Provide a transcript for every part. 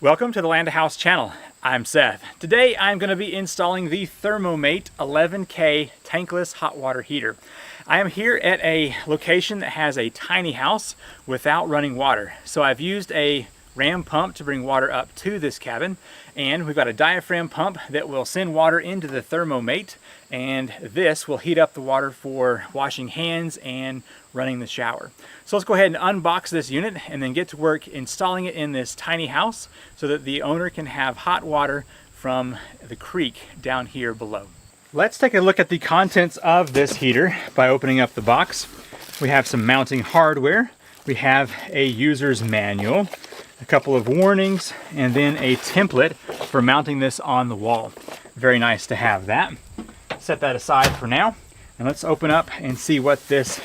Welcome to the Land House channel. I'm Seth. Today I'm going to be installing the Thermomate 11K tankless hot water heater. I am here at a location that has a tiny house without running water. So I've used a ram pump to bring water up to this cabin, and we've got a diaphragm pump that will send water into the Thermomate, and this will heat up the water for washing hands and running the shower. So let's go ahead and unbox this unit and then get to work installing it in this tiny house so that the owner can have hot water from the creek down here below. Let's take a look at the contents of this heater by opening up the box. We have some mounting hardware, we have a user's manual, a couple of warnings, and then a template for mounting this on the wall. Very nice to have that. Set that aside for now, and let's open up and see what this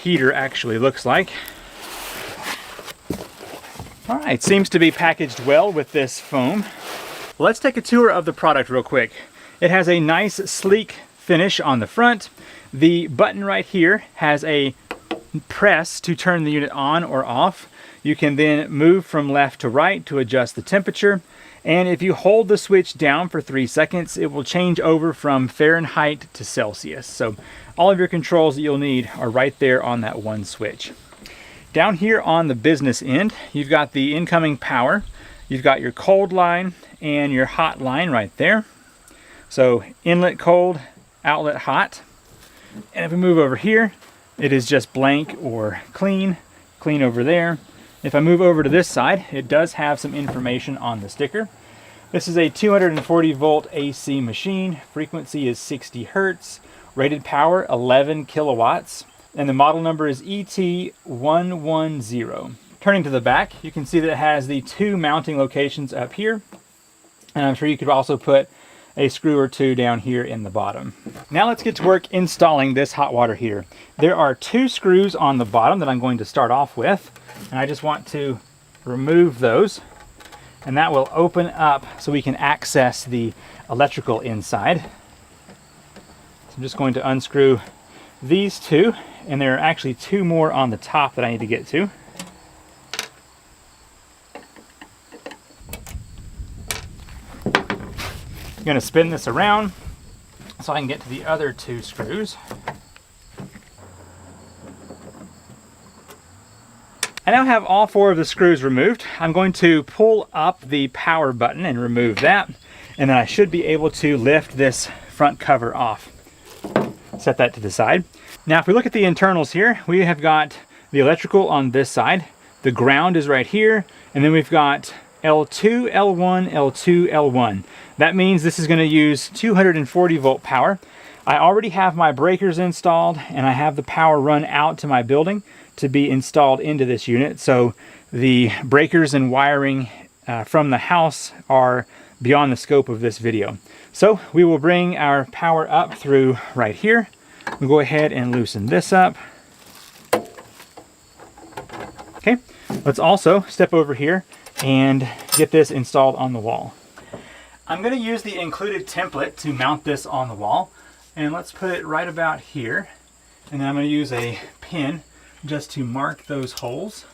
heater actually looks like. All right, seems to be packaged well with this foam. Let's take a tour of the product real quick. It has a nice sleek finish on the front. The button right here has a press to turn the unit on or off. You can then move from left to right to adjust the temperature. And if you hold the switch down for 3 seconds, it will change over from Fahrenheit to Celsius. So all of your controls that you'll need are right there on that one switch. Down here on the business end, you've got the incoming power. You've got your cold line and your hot line right there. So inlet cold, outlet hot. And if we move over here, it is just blank or clean, clean over there. If I move over to this side, it does have some information on the sticker. This is a 240 volt AC machine. Frequency is 60 Hertz. Rated power 11 kilowatts. And the model number is ET110. Turning to the back, you can see that it has the 2 mounting locations up here. And I'm sure you could also put a screw or 2 down here in the bottom. Now let's get to work installing this hot water heater. There are 2 screws on the bottom that I'm going to start off with. And I just want to remove those, and that will open up so we can access the electrical inside. So I'm just going to unscrew these 2, and there are actually 2 more on the top that I need to get to. I'm going to spin this around so I can get to the other 2 screws. I now have all 4 of the screws removed. I'm going to pull up the power button and remove that, and then I should be able to lift this front cover off. Set that to the side. Now if we look at the internals here, we have got the electrical on this side, the ground is right here, and then we've got L2, L1, L2, L1. That means this is going to use 240 volt power. I already have my breakers installed, and I have the power run out to my building to be installed into this unit. So the breakers and wiring from the house are beyond the scope of this video. So we will bring our power up through right here. We'll go ahead and loosen this up. Okay, let's also step over here and get this installed on the wall. I'm going to use the included template to mount this on the wall. And let's put it right about here. And then I'm going to use a pin just to mark those holes.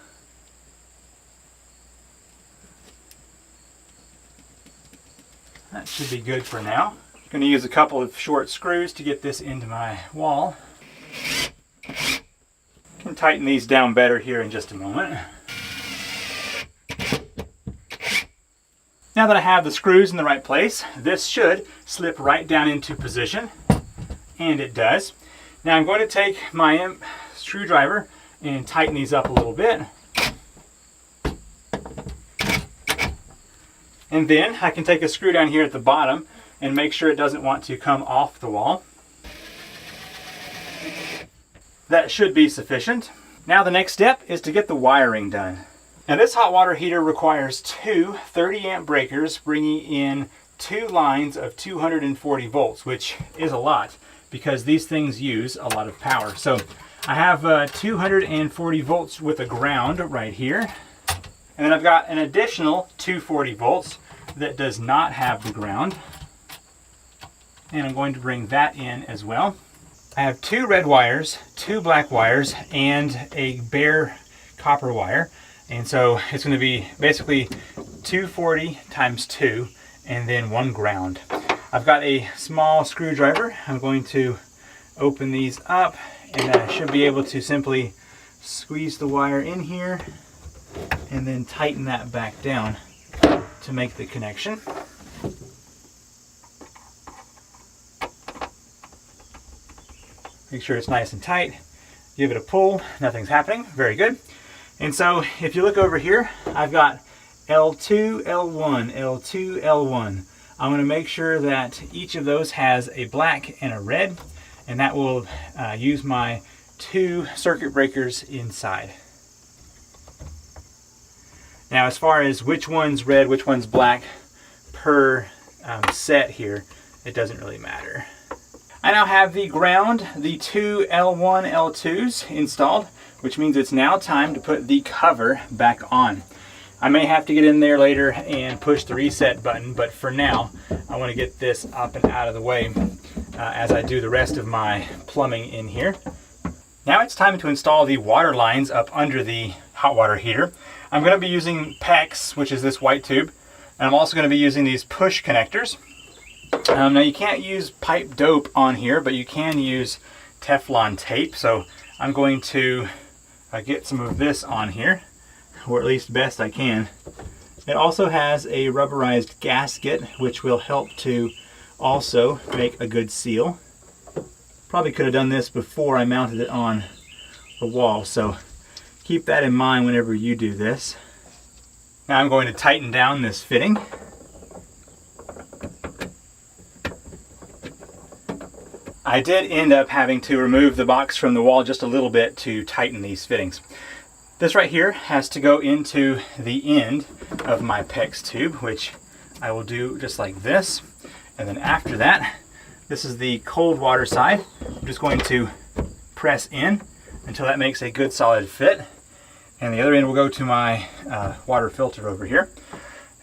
That should be good for now. I'm going to use a couple of short screws to get this into my wall. I can tighten these down better here in just a moment. Now that I have the screws in the right place, this should slip right down into position. And it does. Now I'm going to take my screwdriver and tighten these up a little bit. And then I can take a screw down here at the bottom and make sure it doesn't want to come off the wall. That should be sufficient. Now the next step is to get the wiring done. Now this hot water heater requires 2 30 amp breakers bringing in 2 lines of 240 volts, which is a lot because these things use a lot of power. So I have 240 volts with a ground right here. And then I've got an additional 240 volts that does not have the ground. And I'm going to bring that in as well. I have 2 red wires, 2 black wires, and a bare copper wire. And so it's going to be basically 240 times 2, and then 1 ground. I've got a small screwdriver. I'm going to open these up, and I should be able to simply squeeze the wire in here and then tighten that back down to make the connection. Make sure it's nice and tight. Give it a pull. Nothing's happening. Very good. And so if you look over here, I've got L2, L1, L2, L1. I'm going to make sure that each of those has a black and a red, and that will use my 2 circuit breakers inside. Now, as far as which one's red, which one's black per set here, it doesn't really matter. I now have the ground, the 2 L1 L2s installed, which means it's now time to put the cover back on. I may have to get in there later and push the reset button, but for now, I want to get this up and out of the way as I do the rest of my plumbing in here. Now it's time to install the water lines up under the hot water heater. I'm going to be using PEX, which is this white tube, and I'm also going to be using these push connectors. Now you can't use pipe dope on here, but you can use Teflon tape, so I'm going to get some of this on here, or at least best I can. It also has a rubberized gasket, which will help to also make a good seal. Probably could have done this before I mounted it on the wall, so keep that in mind whenever you do this. Now I'm going to tighten down this fitting. I did end up having to remove the box from the wall just a little bit to tighten these fittings. This right here has to go into the end of my PEX tube, which I will do just like this. And then after that, this is the cold water side. I'm just going to press in until that makes a good solid fit. And the other end will go to my water filter over here.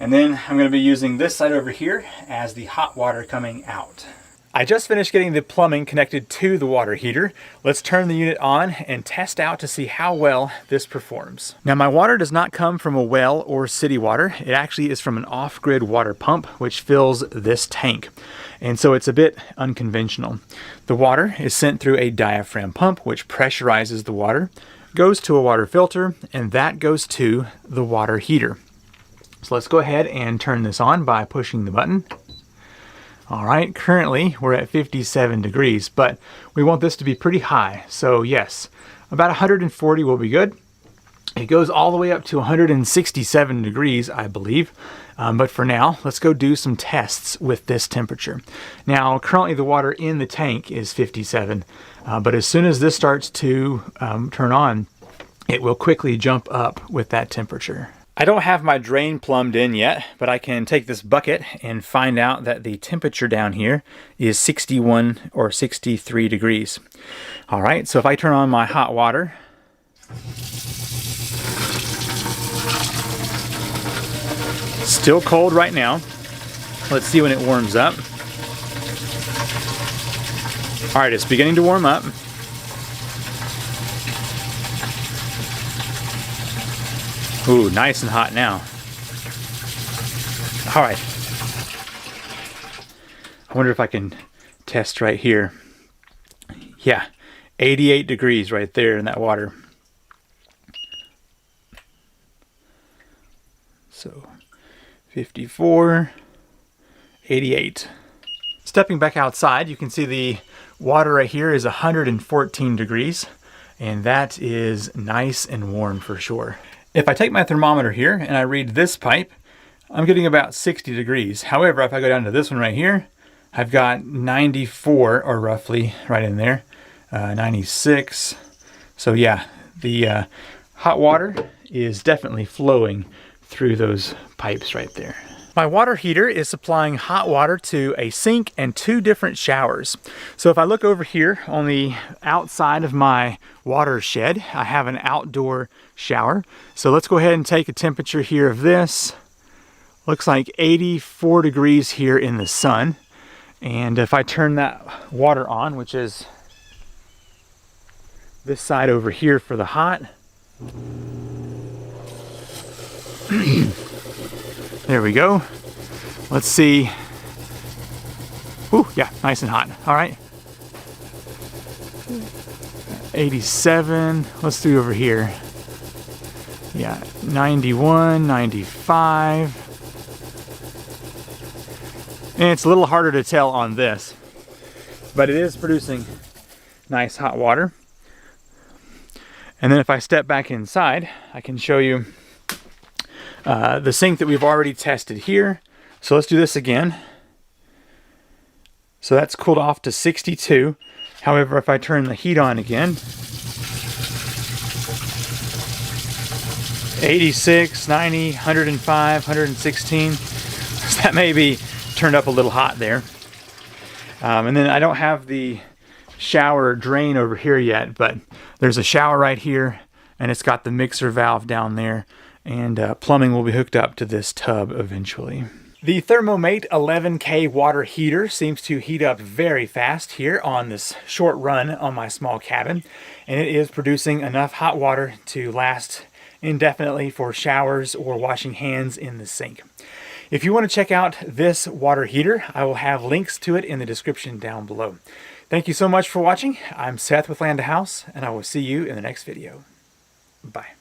And then I'm going to be using this side over here as the hot water coming out. I just finished getting the plumbing connected to the water heater. Let's turn the unit on and test out to see how well this performs. Now, my water does not come from a well or city water. It actually is from an off-grid water pump, which fills this tank. And so it's a bit unconventional. The water is sent through a diaphragm pump, which pressurizes the water, goes to a water filter, and that goes to the water heater. So let's go ahead and turn this on by pushing the button. All right, currently we're at 57 degrees, but we want this to be pretty high. So yes, about 140 will be good. It goes all the way up to 167 degrees, I believe. But for now, let's go do some tests with this temperature. Now, currently the water in the tank is 57, but as soon as this starts to turn on, it will quickly jump up with that temperature. I don't have my drain plumbed in yet, but I can take this bucket and find out that the temperature down here is 61 or 63 degrees. All right, so if I turn on my hot water, still cold right now. Let's see when it warms up. All right, it's beginning to warm up. Ooh, nice and hot now. All right. I wonder if I can test right here. Yeah, 88 degrees right there in that water. So 54, 88. Stepping back outside, you can see the water right here is 114 degrees, and that is nice and warm for sure. If I take my thermometer here and I read this pipe, I'm getting about 60 degrees. However, if I go down to this one right here, I've got 94, or roughly right in there, 96. So yeah, the hot water is definitely flowing through those pipes right there. My water heater is supplying hot water to a sink and 2 different showers. So if I look over here on the outside of my water shed, I have an outdoor shower. So let's go ahead and take a temperature here of this. Looks like 84 degrees here in the sun. And if I turn that water on, which is this side over here for the hot, There we go. Let's see. Ooh, yeah, nice and hot. All right. 87. Let's do over here. Yeah, 91, 95. And it's a little harder to tell on this, but it is producing nice hot water. And then if I step back inside, I can show you the sink that we've already tested here. So let's do this again. So that's cooled off to 62. However, if I turn the heat on again, 86, 90, 105, 116. So that may be turned up a little hot there. And then I don't have the shower drain over here yet, but there's a shower right here, and it's got the mixer valve down there, and plumbing will be hooked up to this tub eventually. The Thermomate 11K water heater seems to heat up very fast here on this short run on my small cabin, and it is producing enough hot water to last indefinitely for showers or washing hands in the sink. If you want to check out this water heater, I will have links to it in the description down below. Thank you so much for watching. I'm Seth with Land to House, and I will see you in the next video. Bye.